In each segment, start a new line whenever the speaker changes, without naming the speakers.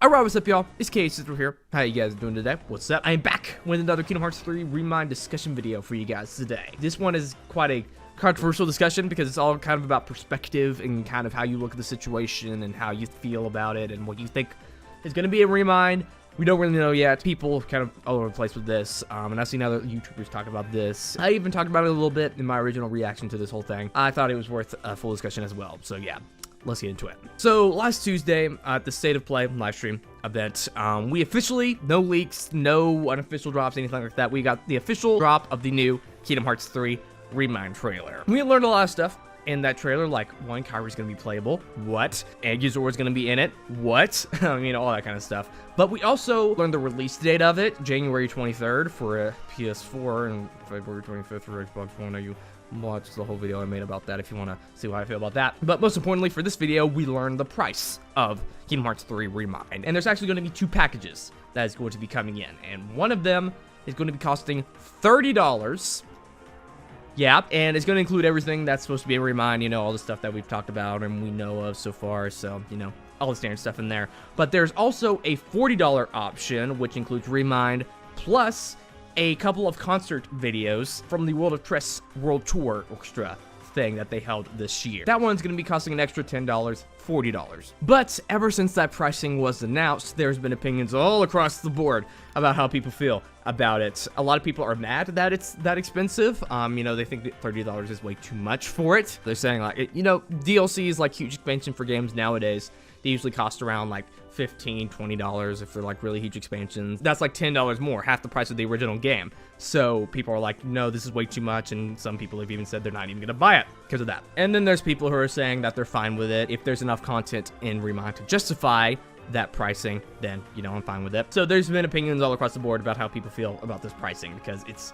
Alright, what's up, y'all? It's khcentral here. How you guys doing today? What's up? I am back with another Kingdom Hearts 3 Remind discussion video for you guys today. This one is quite a controversial discussion because it's all kind of about perspective and kind of how you look at the situation and how you feel about it and what you think is going to be a remind. We don't really know yet. People kind of all over the place with this, and I've seen other YouTubers talk about this. I even talked about it a little bit in my original reaction to this whole thing. I thought it was worth a full discussion as well, so yeah. Let's get into it. So last Tuesday at the State of Play livestream event, we officially, no leaks, no unofficial drops, anything like that. We got the official drop of the new Kingdom Hearts 3 Remind trailer. We learned a lot of stuff in that trailer, like one, Kairi's gonna be playable. What? Aguizor's gonna be in it. What? I mean, all that kind of stuff. But we also learned the release date of it, January 23rd for PS4 and February 25th for Xbox One. Now you watch the whole video I made about that if you want to see how I feel about that. But most importantly for this video, we learned the price of Kingdom Hearts 3 Remind. And there's actually going to be two packages that is going to be coming in. And one of them is going to be costing $30. Yeah, and it's going to include everything that's supposed to be a Remind, you know, all the stuff that we've talked about and we know of so far. So, you know, all the standard stuff in there. But there's also a $40 option, which includes Remind plus a couple of concert videos from the World of Tress World Tour Orchestra thing that they held this year. That one's going to be costing an extra $10, $40. But ever since that pricing was announced, there's been opinions all across the board about how people feel about it. A lot of people are mad that it's that expensive. You know, they think that $30 is way too much for it. They're saying, like, you know, DLCs, like huge expansion for games nowadays, they usually cost around like $15, $20 if they're like really huge expansions. That's like $10 more, half the price of the original game. So people are like, no, this is way too much, and some people have even said they're not even gonna buy it because of that. And then there's people who are saying that they're fine with it. If there's enough content in Remind to justify that pricing, then, you know, I'm fine with it. So there's been opinions all across the board about how people feel about this pricing because it's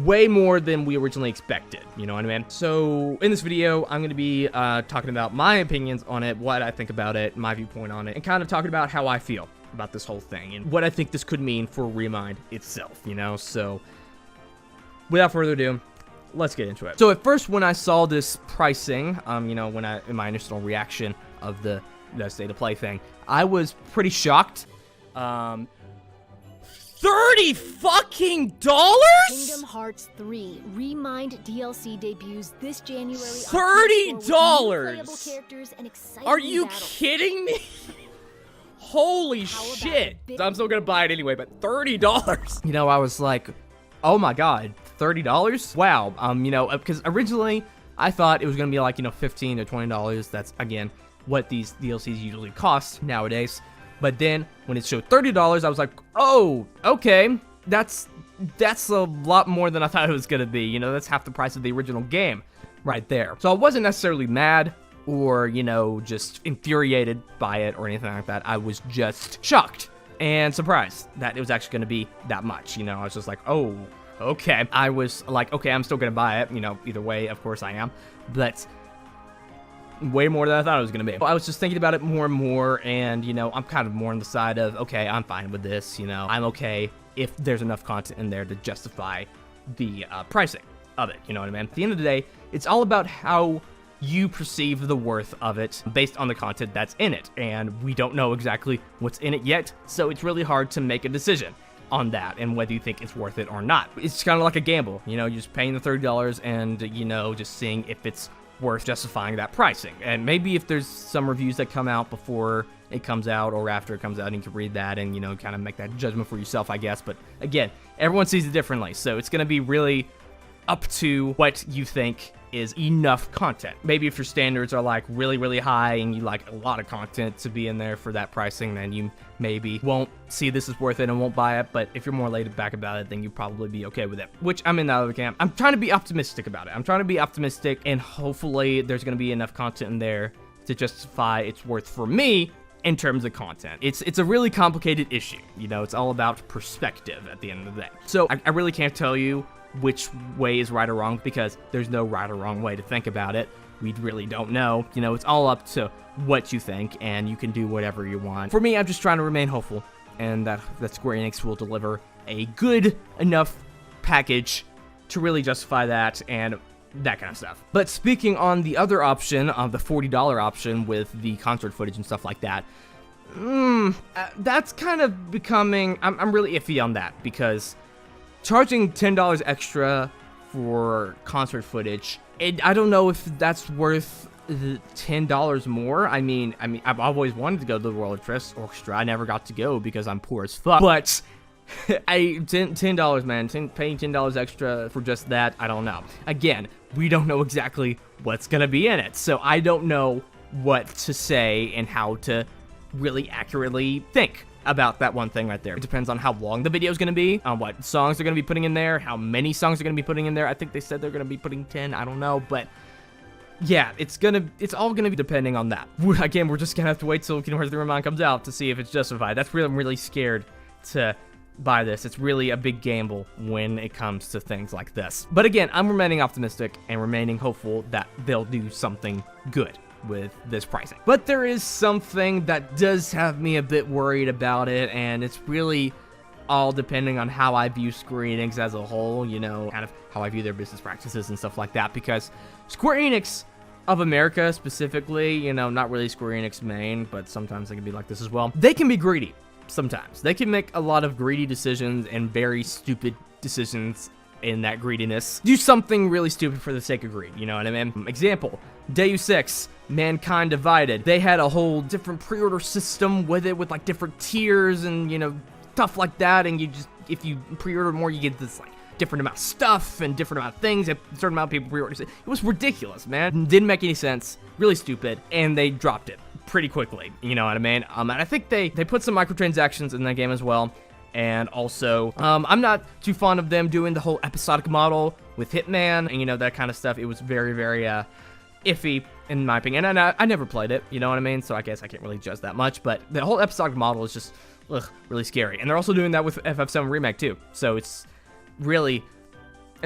way more than we originally expected, you know what I mean? So in this video, I'm going to be talking about my opinions on it, what I think about it, my viewpoint on it, and kind of talking about how I feel about this whole thing and what I think this could mean for Remind itself, you know? So without further ado, let's get into it. So at first, when I saw this pricing, you know, in my initial reaction of the State of Play thing, I was pretty shocked. $30 fucking dollars?
Kingdom Hearts 3 Remind DLC debuts this January.
$30? Are you kidding me? Holy shit. I'm still gonna buy it anyway, but $30. You know, I was like, oh my god, $30? Wow. You know, because originally I thought it was gonna be like, you know, $15 to $20. That's, again, what these DLCs usually cost nowadays. But then, when it showed $30, I was like, oh, okay, that's a lot more than I thought it was going to be. You know, that's half the price of the original game right there. So I wasn't necessarily mad or, you know, just infuriated by it or anything like that. I was just shocked and surprised that it was actually going to be that much. You know, I was just like, oh, okay. I was like, okay, I'm still going to buy it. You know, either way, of course I am. But way more than I thought it was going to be. I was just thinking about it more and more, and, you know, I'm kind of more on the side of, okay, I'm fine with this, you know, I'm okay if there's enough content in there to justify the pricing of it, you know what I mean? At the end of the day, it's all about how you perceive the worth of it based on the content that's in it, and we don't know exactly what's in it yet, so it's really hard to make a decision on that and whether you think it's worth it or not. It's kind of like a gamble, you know, you're just paying the $30 and, you know, just seeing if it's worth justifying that pricing. And maybe if there's some reviews that come out before it comes out or after it comes out, and you can read that and, you know, kind of make that judgment for yourself, I guess. But again, everyone sees it differently, so it's going to be really up to what you think is enough content. Maybe if your standards are like really high and you like a lot of content to be in there for that pricing, then you maybe won't see this is worth it and won't buy it. But if you're more laid back about it, then you'd probably be okay with it, which I'm in that other camp. I'm trying to be optimistic about it. I'm trying to be optimistic, and hopefully there's going to be enough content in there to justify its worth for me in terms of content. It's a really complicated issue. You know, it's all about perspective at the end of the day. So I really can't tell you which way is right or wrong, because there's no right or wrong way to think about it. We really don't know. You know, it's all up to what you think, and you can do whatever you want. For me, I'm just trying to remain hopeful, and that Square Enix will deliver a good enough package to really justify that and that kind of stuff. But speaking on the other option, the $40 option with the concert footage and stuff like that, That's kind of becoming, I'm really iffy on that, because charging $10 extra for concert footage, I don't know if that's worth the $10 more. I mean, I've always wanted to go to the Royal Orchestra. I never got to go because I'm poor as fuck. But $10, man, paying $10 extra for just that, I don't know. Again, we don't know exactly what's gonna be in it, so I don't know what to say and how to really accurately think about that one thing right there. It depends on how long the video is going to be, on what songs they're going to be putting in there, how many songs they're going to be putting in there. I think they said they're going to be putting 10, I don't know, but yeah, it's all going to be depending on that. Again, we're just going to have to wait till Kingdom Hearts 3 Remind comes out to see if it's justified. That's really, I'm really scared to buy this. It's really a big gamble when it comes to things like this. But again, I'm remaining optimistic and remaining hopeful that they'll do something good with this pricing. But there is something that does have me a bit worried about it, and it's really all depending on how I view Square Enix as a whole, you know, kind of how I view their business practices and stuff like that, because Square Enix of America specifically, you know, not really Square Enix main, but sometimes they can be like this as well. They can be greedy sometimes. They can make a lot of greedy decisions and very stupid decisions in that greediness. Do something really stupid for the sake of greed, you know what I mean? Example, Deus Ex, Mankind Divided. They had a whole different pre-order system with it, with like different tiers and, you know, stuff like that, and you just, if you pre-order more, you get this like different amount of stuff and different amount of things. A certain amount of people pre-order. It was ridiculous, man. Didn't make any sense. Really stupid, and they dropped it pretty quickly, you know what I mean? And I think they put some microtransactions in that game as well. And also, I'm not too fond of them doing the whole episodic model with Hitman and, you know, that kind of stuff. It was very, very iffy in my opinion. And I never played it, you know what I mean? So I guess I can't really judge that much. But the whole episodic model is just, really scary. And they're also doing that with FF7 Remake too. So it's really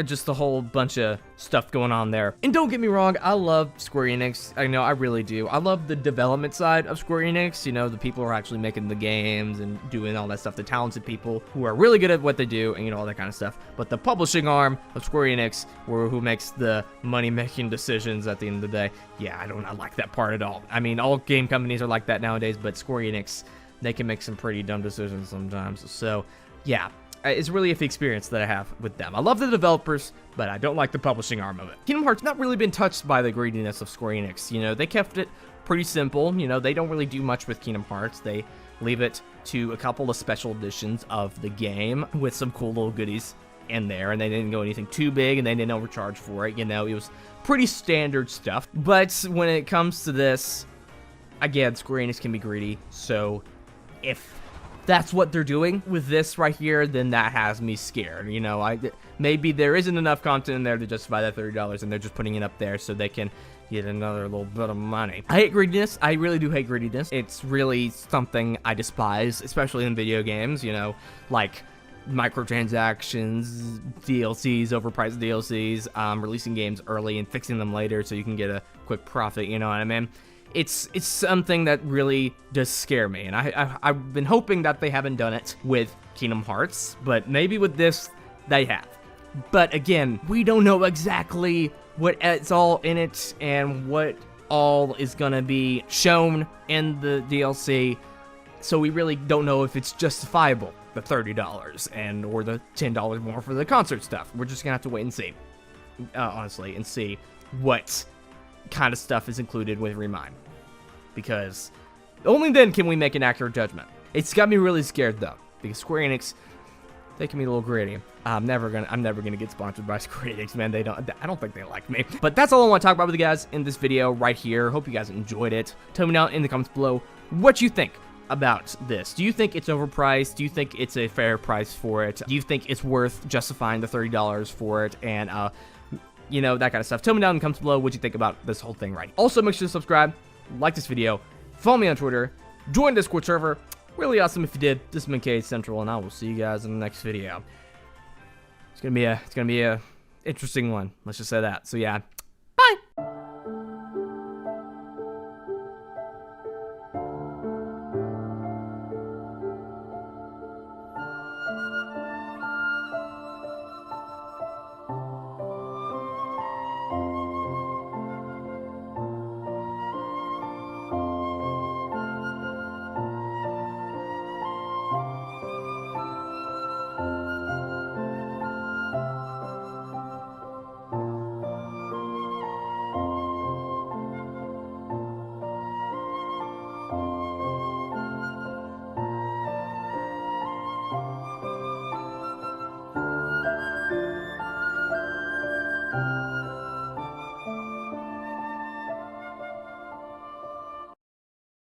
just a whole bunch of stuff going on there. And don't get me wrong, I love Square Enix. I know, I really do. I love the development side of Square Enix. You know, the people who are actually making the games and doing all that stuff. The talented people who are really good at what they do and, you know, all that kind of stuff. But the publishing arm of Square Enix, who makes the money-making decisions at the end of the day, yeah, I don't like that part at all. I mean, all game companies are like that nowadays, but Square Enix, they can make some pretty dumb decisions sometimes. So, yeah. It's really a iffy experience that I have with them. I love the developers, but I don't like the publishing arm of it. Kingdom Hearts not really been touched by the greediness of Square Enix. You know, they kept it pretty simple. You know, they don't really do much with Kingdom Hearts. They leave it to a couple of special editions of the game with some cool little goodies in there, and they didn't go anything too big, and they didn't overcharge for it. You know, it was pretty standard stuff. But when it comes to this, again, Square Enix can be greedy. So if that's what they're doing with this right here, then that has me scared. You know, maybe there isn't enough content in there to justify that $30, and they're just putting it up there so they can get another little bit of money. I hate greediness. I really do hate greediness. It's really something I despise, especially in video games, you know, like microtransactions, DLCs, overpriced DLCs, releasing games early and fixing them later so you can get a quick profit, you know what I mean? It's something that really does scare me, and I've been hoping that they haven't done it with Kingdom Hearts, but maybe with this, they have. But again, we don't know exactly what's all in it and what all is gonna be shown in the DLC, so we really don't know if it's justifiable, the $30 or the $10 more for the concert stuff. We're just gonna have to wait and see, honestly, and see what kind of stuff is included with Remind, because only then can we make an accurate judgment. It's got me really scared though, because Square Enix, they can be a little greedy. I'm never gonna get sponsored by Square Enix, man. I don't think they like me. But that's all I want to talk about with you guys in this video right here. Hope you guys enjoyed it. Tell me down in the comments below what you think about this. Do you think it's overpriced? Do you think it's a fair price for it? Do you think it's worth justifying the $30 for it? And you know, that kind of stuff. Tell me down in the comments below what you think about this whole thing right here. Also, make sure to subscribe, like this video, follow me on Twitter, join Discord server. Really awesome if you did. This has been khcentral, and I will see you guys in the next video. It's gonna be a interesting one. Let's just say that. So yeah, bye.